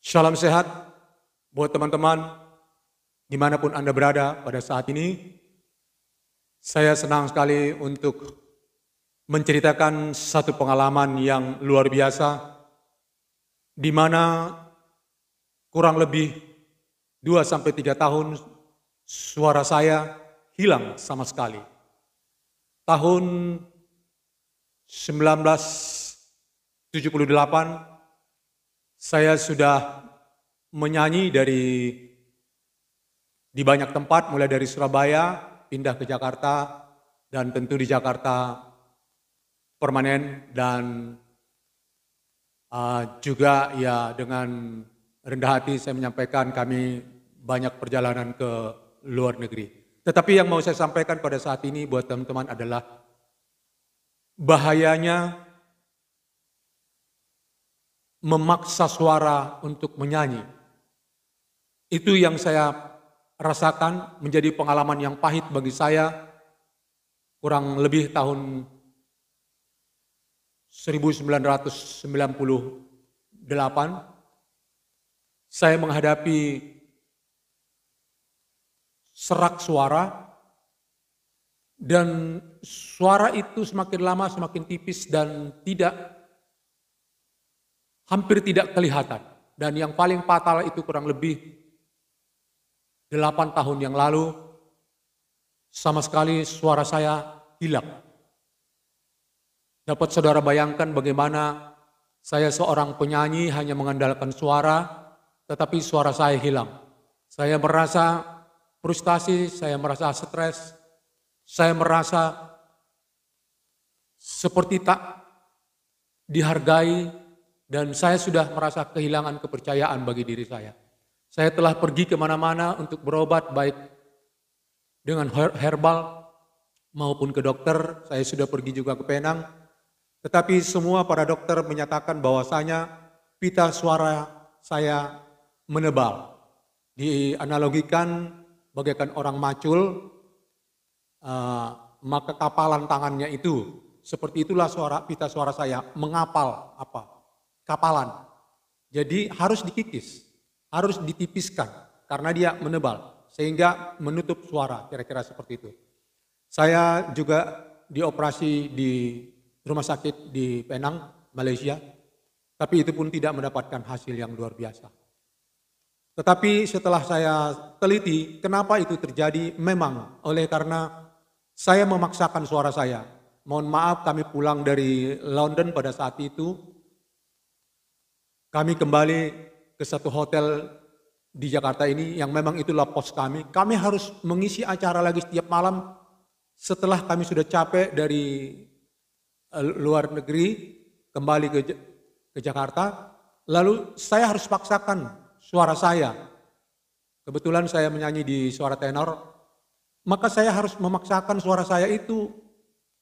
Salam sehat buat teman-teman dimanapun Anda berada pada saat ini. Saya senang sekali untuk menceritakan satu pengalaman yang luar biasa, di mana kurang lebih 2 sampai 3 tahun suara saya hilang sama sekali. Tahun 1978 saya sudah menyanyi di banyak tempat, mulai dari Surabaya, pindah ke Jakarta, dan tentu di Jakarta permanen, dan juga ya dengan rendah hati saya menyampaikan kami banyak perjalanan ke luar negeri. Tetapi yang mau saya sampaikan pada saat ini buat teman-teman adalah bahayanya memaksa suara untuk menyanyi. Itu yang saya rasakan menjadi pengalaman yang pahit bagi saya kurang lebih tahun 1998. Saya menghadapi serak suara, dan suara itu semakin lama semakin tipis dan hampir tidak kelihatan. Dan yang paling fatal itu kurang lebih 8 tahun yang lalu, sama sekali suara saya hilang. Dapat saudara bayangkan bagaimana saya seorang penyanyi hanya mengandalkan suara, tetapi suara saya hilang. Saya merasa frustasi, saya merasa stres, saya merasa seperti tak dihargai, dan saya sudah merasa kehilangan kepercayaan bagi diri saya. Saya telah pergi kemana-mana untuk berobat, baik dengan herbal maupun ke dokter. Saya sudah pergi juga ke Penang. Tetapi semua para dokter menyatakan bahwasanya pita suara saya menebal. Dianalogikan bagaikan orang macul, maka kapalan tangannya itu, seperti itulah pita suara saya mengapal kapalan. Jadi harus dikikis, harus ditipiskan karena dia menebal sehingga menutup suara, kira-kira seperti itu. Saya juga dioperasi di rumah sakit di Penang, Malaysia, tapi itu pun tidak mendapatkan hasil yang luar biasa. Tetapi setelah saya teliti kenapa itu terjadi, memang karena saya memaksakan suara saya. Mohon maaf, kami pulang dari London pada saat itu. Kami kembali ke satu hotel di Jakarta ini yang memang itulah pos kami. Kami harus mengisi acara lagi setiap malam setelah kami sudah capek dari luar negeri kembali ke Jakarta. Lalu saya harus paksakan suara saya. Kebetulan saya menyanyi di suara tenor, maka saya harus memaksakan suara saya itu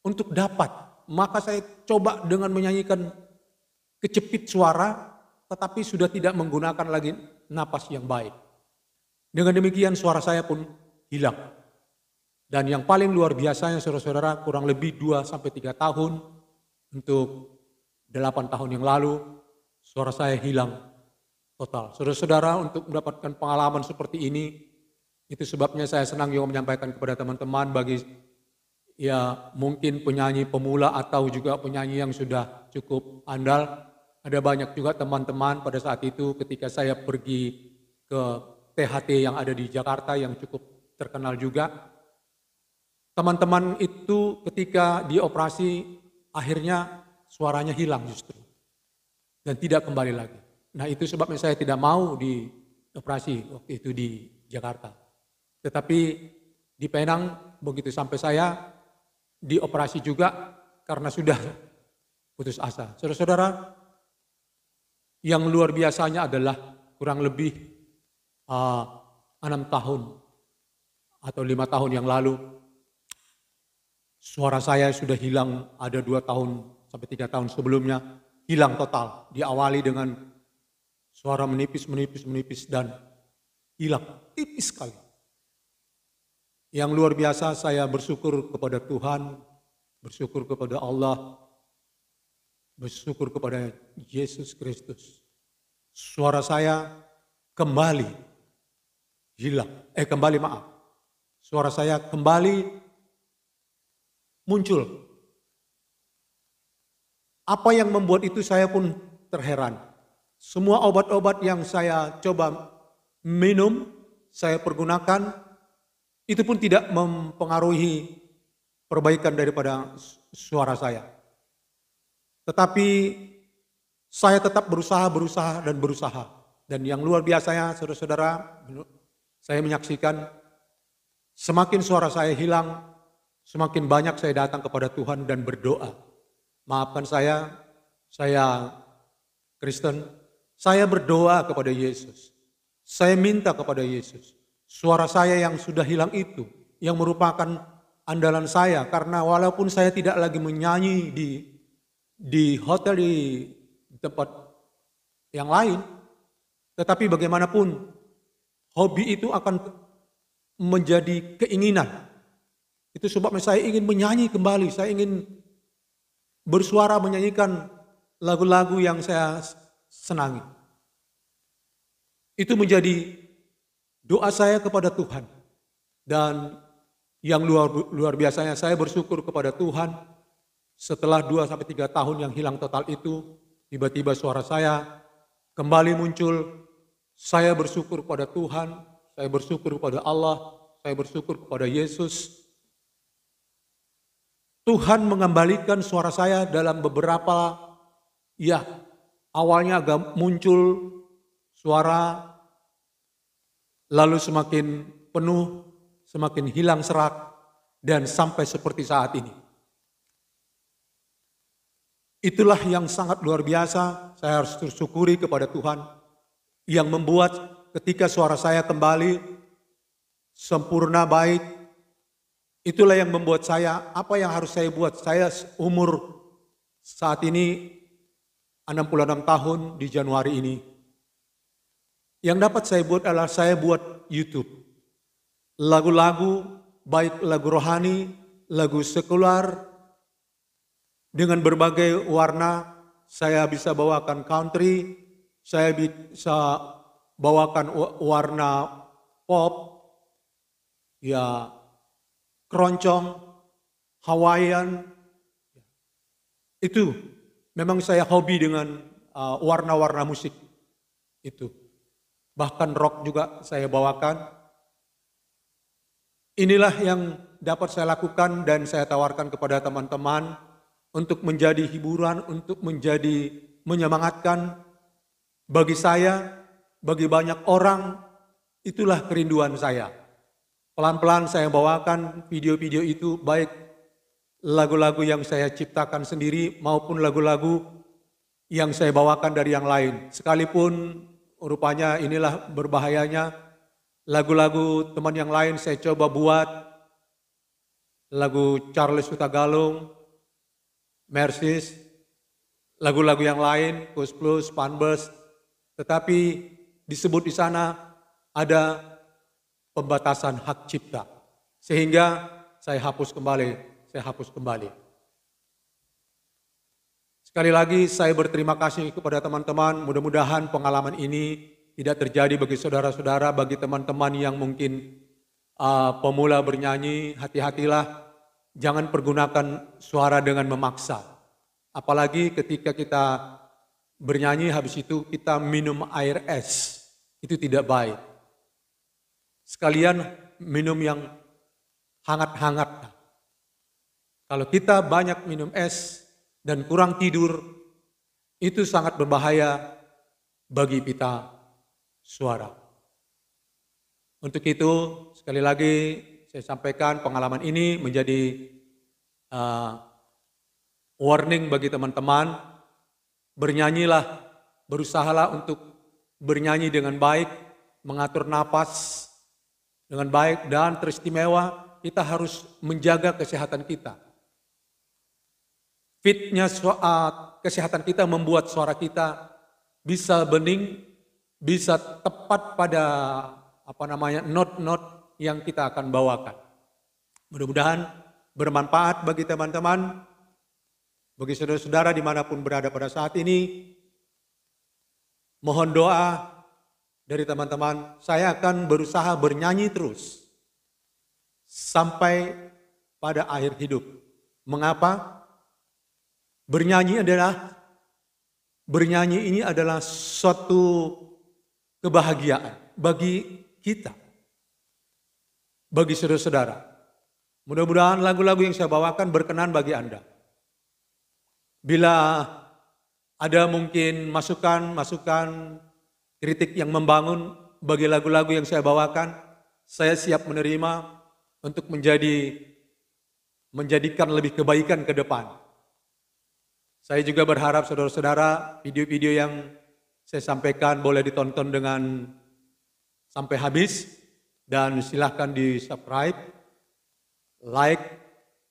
untuk dapat. Maka saya coba dengan menyanyikan kecepit suara, tetapi sudah tidak menggunakan lagi napas yang baik. Dengan demikian suara saya pun hilang. Dan yang paling luar biasanya saudara-saudara, kurang lebih 2-3 tahun, untuk 8 tahun yang lalu, suara saya hilang total. Saudara-saudara, untuk mendapatkan pengalaman seperti ini, itu sebabnya saya senang juga menyampaikan kepada teman-teman bagi mungkin penyanyi pemula atau juga penyanyi yang sudah cukup andal. Ada banyak juga teman-teman pada saat itu ketika saya pergi ke THT yang ada di Jakarta yang cukup terkenal juga. Teman-teman itu ketika dioperasi akhirnya suaranya hilang justru dan tidak kembali lagi. Nah, itu sebabnya saya tidak mau dioperasi waktu itu di Jakarta. Tetapi di Penang begitu sampai saya dioperasi juga karena sudah putus asa. Saudara-saudara, yang luar biasanya adalah kurang lebih 6 tahun atau 5 tahun yang lalu, suara saya sudah hilang. Ada 2-3 tahun sebelumnya hilang total. Diawali dengan suara menipis dan hilang tipis sekali. Yang luar biasa, saya bersyukur kepada Tuhan, bersyukur kepada Allah, bersyukur kepada Yesus Kristus. suara saya kembali hilang. Suara saya kembali muncul. Apa yang membuat itu saya pun terheran. Semua obat-obat yang saya coba minum, saya pergunakan, itu pun tidak mempengaruhi perbaikan daripada suara saya. Tetapi saya tetap berusaha. Dan yang luar biasanya, saudara-saudara, saya menyaksikan semakin suara saya hilang, semakin banyak saya datang kepada Tuhan dan berdoa. Maafkan saya Kristen, saya berdoa kepada Yesus. Saya minta kepada Yesus. Suara saya yang sudah hilang itu, yang merupakan andalan saya, karena walaupun saya tidak lagi menyanyi di hotel, di tempat yang lain, tetapi bagaimanapun hobi itu akan menjadi keinginan. Itu sebabnya saya ingin menyanyi kembali, saya ingin bersuara menyanyikan lagu-lagu yang saya senangi. Itu menjadi doa saya kepada Tuhan. Dan yang luar biasanya saya bersyukur kepada Tuhan, setelah 2-3 tahun yang hilang total itu, tiba-tiba suara saya kembali muncul. Saya bersyukur kepada Tuhan, saya bersyukur kepada Allah, saya bersyukur kepada Yesus. Tuhan mengembalikan suara saya dalam beberapa, awalnya agak muncul suara, lalu semakin penuh, semakin hilang serak, dan sampai seperti saat ini. Itulah yang sangat luar biasa, saya harus bersyukuri kepada Tuhan, yang membuat ketika suara saya kembali sempurna baik. Itulah yang membuat saya, apa yang harus saya buat? Saya umur saat ini 66 tahun di Januari ini. Yang dapat saya buat adalah saya buat YouTube. Lagu-lagu, baik lagu rohani, lagu sekular, dengan berbagai warna. Saya bisa bawakan country, saya bisa bawakan warna pop, keroncong, Hawaiian. Itu memang saya hobi dengan warna-warna musik itu. Bahkan rock juga saya bawakan. Inilah yang dapat saya lakukan dan saya tawarkan kepada teman-teman untuk menjadi hiburan, untuk menjadi menyemangatkan. Bagi saya, bagi banyak orang, itulah kerinduan saya. Pelan-pelan saya bawakan video-video itu, baik lagu-lagu yang saya ciptakan sendiri maupun lagu-lagu yang saya bawakan dari yang lain. Sekalipun rupanya inilah berbahayanya, lagu-lagu teman yang lain saya coba buat, lagu Charles Hutagalung, Mercies, lagu-lagu yang lain, Kus Plus, Panbus, tetapi disebut di sana ada pembatasan hak cipta. Sehingga saya hapus kembali. Sekali lagi saya berterima kasih kepada teman-teman, mudah-mudahan pengalaman ini tidak terjadi bagi saudara-saudara, bagi teman-teman yang mungkin pemula bernyanyi, hati-hatilah, jangan pergunakan suara dengan memaksa. Apalagi ketika kita bernyanyi habis itu kita minum air es, itu tidak baik. Sekalian minum yang hangat-hangat. Kalau kita banyak minum es dan kurang tidur, itu sangat berbahaya bagi pita suara. Untuk itu sekali lagi saya sampaikan pengalaman ini menjadi warning bagi teman-teman. Bernyanyilah, berusahalah untuk bernyanyi dengan baik, mengatur napas dengan baik, dan teristimewa kita harus menjaga kesehatan kita. Fitnya kesehatan kita membuat suara kita bisa bening, bisa tepat pada not-not yang kita akan bawakan. Mudah-mudahan bermanfaat bagi teman-teman, bagi saudara-saudara dimanapun berada pada saat ini. mohon doa dari teman-teman. Saya akan berusaha bernyanyi terus sampai pada akhir hidup. Mengapa? Bernyanyi ini adalah suatu kebahagiaan bagi kita, bagi saudara-saudara. Mudah-mudahan lagu-lagu yang saya bawakan berkenan bagi Anda. Bila ada mungkin masukan, kritik yang membangun bagi lagu-lagu yang saya bawakan, saya siap menerima untuk menjadikan lebih kebaikan ke depan. Saya juga berharap saudara-saudara video-video yang saya sampaikan boleh ditonton dengan sampai habis dan silahkan di subscribe, like,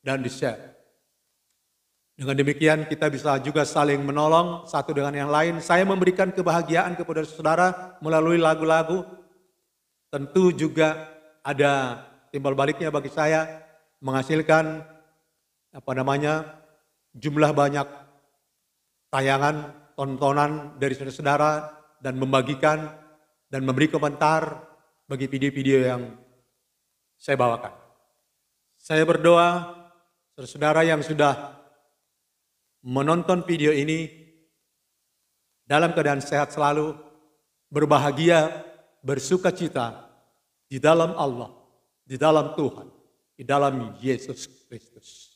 dan di share. Dengan demikian kita bisa juga saling menolong satu dengan yang lain. Saya memberikan kebahagiaan kepada saudara melalui lagu-lagu. Tentu juga ada timbal baliknya bagi saya menghasilkan jumlah banyak tayangan, tontonan dari saudara-saudara dan membagikan dan memberi komentar bagi video-video yang saya bawakan. Saya berdoa saudara-saudara yang sudah menonton video ini dalam keadaan sehat selalu, berbahagia, bersukacita di dalam Allah, di dalam Tuhan, di dalam Yesus Kristus.